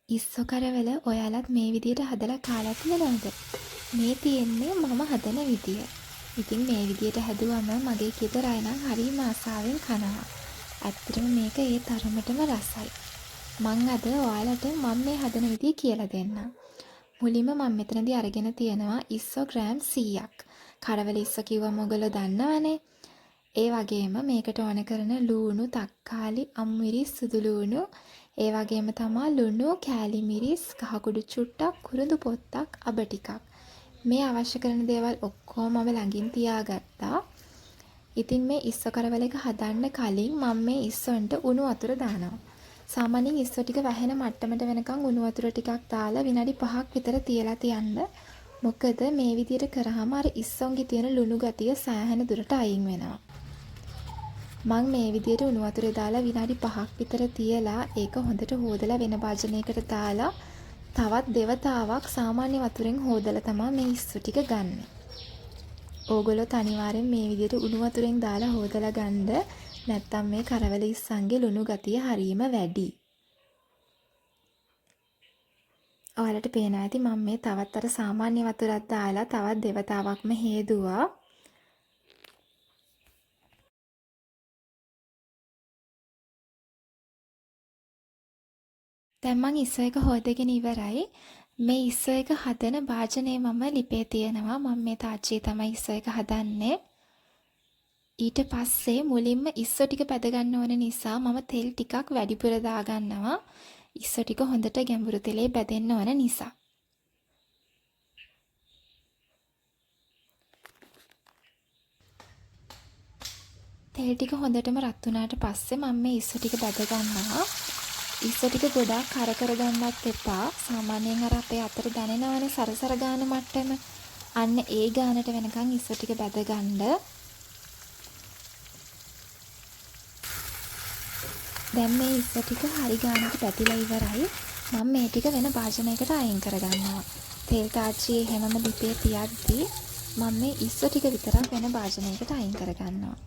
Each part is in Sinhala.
ඉස්සෝ කරවල ඔයාලත් මේ විදියට හදලා කාලා තියෙනවද? මේ තියෙන්නේ මම හදන විදිය. ඉතින් මේ විදියට හැදුවම මගේ ගෙදර අය නම් හරිම ආසාවෙන් කනවා. ඇත්තටම මේක ඒ තරමටම රසයි. මං අද ඔයාලට මම මේ හදන විදිය කියලා දෙන්නම්. මුලින්ම මම මෙතනදී අරගෙන තියෙනවා ඉස්සෝ ග්‍රෑම් 100ක්. කරවල ඉස්සෝ කිව්වම ඔයගොල්ලෝ දන්නවනේ. ඒ වගේම මේකට ඕන කරන ලූණු, තක්කාලි, අමුමිරිස්, සුදු ලූණු, ඒ වගේම තමා ලුණු, කෑලි මිරිස්, කහකුඩු චුට්ටක්, කුරුඳු පොත්තක්, අබ ටිකක්. මේ අවශ්‍ය කරන දේවල් ඔක්කොම මම ළඟින් තියාගත්තා. ඉතින් මේ ඉස්සෝ කරවල එක හදන්න කලින් මම මේ ඉස්සොන්ට උණු වතුර දානවා. සාමාන්‍යයෙන් ඉස්සෝ ටික වැහෙන මට්ටමට වෙනකන් උණු වතුර ටිකක් දාලා විනාඩි 5ක් විතර තියලා තියන්න. මොකද මේ විදියට කරාම අර ඉස්සොන්ගේ තියෙන ලුණු ගතිය සෑහෙන දුරට අයින් වෙනවා. මං මේ විදියට උණු වතුරේ දාලා විනාඩි 5ක් විතර තියලා ඒක හොඳට හොදලා වෙන භාජනයකට දාලා තවත් දෙවතාවක් සාමාන්‍ය වතුරෙන් හොදලා තමයි මේ ඉස්සු ටික ගන්න. ඕගොල්ලෝ අනිවාර්යෙන් මේ විදියට උණු වතුරෙන් දාලා හොදලා ගන්න. නැත්තම් මේ කරවල ඉස්සන්ගේ ලුණු ගතිය හරීම වැඩි. ඔයාලට පේනවා ඇති මම මේ තවත් අර සාමාන්‍ය වතුරක් දාලා තවත් දෙවතාවක්ම හේදුවා. දැන් මං ඉස්සෝ එක හොදගෙන ඉවරයි. මේ ඉස්සෝ එක හදන භාජනයේ මම ලිපේ තියෙනවා. මම මේ තාච්චියේ තමයි ඉස්සෝ එක හදන්නේ. ඊට පස්සේ මුලින්ම ඉස්සෝ ටික පැද ගන්න ඕන නිසා මම තෙල් ටිකක් වැඩිපුර දාගන්නවා. ඉස්සෝ ටික හොඳට ගැඹුරු තෙලේ බැදෙන්න ඕන නිසා. තෙල් ටික හොඳටම රත් වුණාට පස්සේ මම මේ ඉස්සෝ ටික බැද ගන්නවා. ඉස්සෝ ටික ගොඩාක් කර කර ගන්නත් එපා. සාමාන්‍යයෙන් අර අපේ අතට දැනෙනවනේ සරසර ගාන මට්ටම. අන්න ඒ ගානට වෙනකන් ඉස්සෝ ටික බැද ගන්න. දැන් මේ ඉස්සෝ ටික හරි ගානට පැතිලා ඉවරයි. මම මේ ටික වෙන භාජනයකට අයින් කරගන්නවා. තෙල් තාච්චියේ හැමම ලිපේ තියද්දි මම මේ ඉස්සෝ ටික විතරක් වෙන භාජනයකට අයින් කරගන්නවා.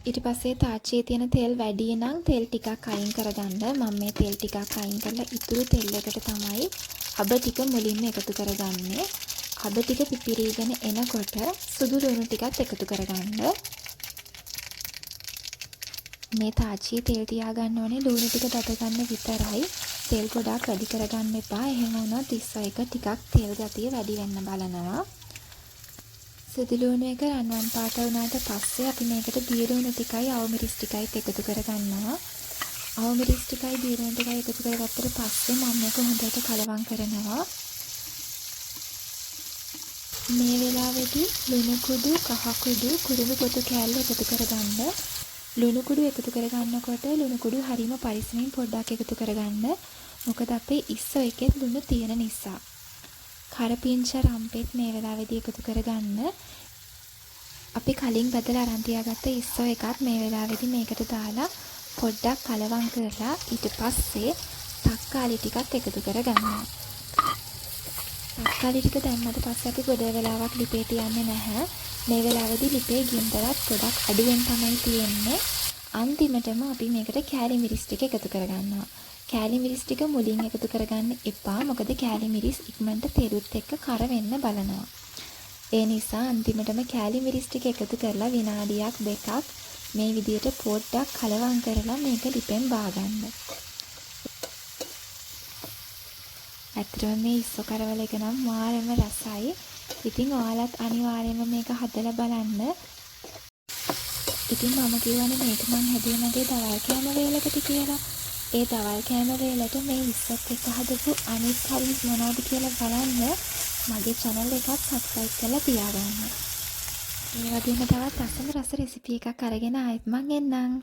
ඊට පස්සේ තාච්චියේ තියෙන තෙල් වැඩි නම් තෙල් ටිකක් අයින් කරගන්න. මම මේ තෙල් ටිකක් අයින් කරලා ඉතුරු තෙල් එකට තමයි අබ ටික මුලින්ම එකතු කරගන්නේ. අබ ටික පිපිරීගෙන එනකොට සුදු ලුණු ටිකත් එකතු කරගන්න. මේ තාච්චියේ තෙල් තියාගන්න ඕනේ ලුණු ටික දත ගන්න විතරයි. තෙල් ගොඩාක් වැඩි කරගන්න එපා. එහෙම වුණොත් ඉස්සෝ එක ටිකක් තෙල් ගතිය වැඩි වෙන්න බලනවා. සුදු ලුණු එක රන්වන් පාට වුණාට පස්සේ අපි මේකට දිය ලුණු ටිකයි අවමිරිස් ටිකයි එකතු කරගන්නවා. අවමිරිස් ටිකයි දිය ලුණු ටිකයි එකතු කරගත්තට පස්සේ මම මේක හොඳට කලවම් කරනවා. මේ වෙලාවේදී ලුණු කුඩු, කහ කුඩු, කුරුඳු පොතු කෑල්ල එකතු කරගන්න. ලුණු කුඩු එකතු කරගන්නකොට ලුණු කුඩු හරිම පරිස්සමින් පොඩ්ඩක් එකතු කරගන්න. මොකද අපේ ඉස්සෝ එකේ ලුණු තියෙන නිසා. කරපිංච රම්පෙත් මේ වෙලාවේදී එකතු කරගන්න. අපි කලින් බදලා අරන් තියාගත්ත ඉස්සෝ එකත් මේ වෙලාවේදී මේකට දාලා පොඩ්ඩක් කලවම් කරලා ඊට පස්සේ තක්කාලි ටිකත් එකතු කරගන්නවා. තක්කාලි ටික දැම්මට පස්සේ අපි ගොඩ වෙලාවක් ලිපේ තියන්නේ නැහැ. මේ වෙලාවේදී ලිපේ ගින්දරත් ගොඩක් අඩුවෙන් තමයි තියෙන්නේ. අන්තිමටම අපි මේකට කෑලි මිරිස් ටික එකතු කරගන්නවා. කෑලි මිරිස් ටික මුලින් එකතු කරගන්න එපා. මොකද කෑලි මිරිස් ඉක්මනට තෙරුත් එක්ක කර වෙන්න බලනවා. ඒ නිසා අන්තිමටම කෑලි මිරිස් ටික එකතු කරලා විනාඩියක් දෙකක් මේ විදියට පොඩ්ඩක් කලවම් කරලා මේක ලිපෙන් බාගන්න. ඇත්තටම මේ ඉස්සෝ කරවල එක නම් මාරම රසයි. ඉතින් ඔයාලත් අනිවාර්යයෙන්ම මේක හදලා බලන්න. ඉතින් මම කියවනේ මේක මං හැදුවේ මගේ දවල් කෑම වේලකට කියලා. ඒ දවල් කෑම වේලට මේ ඉස්සත් එක්ක හදපු අනිත් හරිස් මොනවද කියලා බලන්න මගේ channel එකත් subscribe කරලා තියාගන්න. මේ වගේම තවත් රසම රස රෙසිපි එකක් අරගෙන ආයෙත් මං එන්නම්.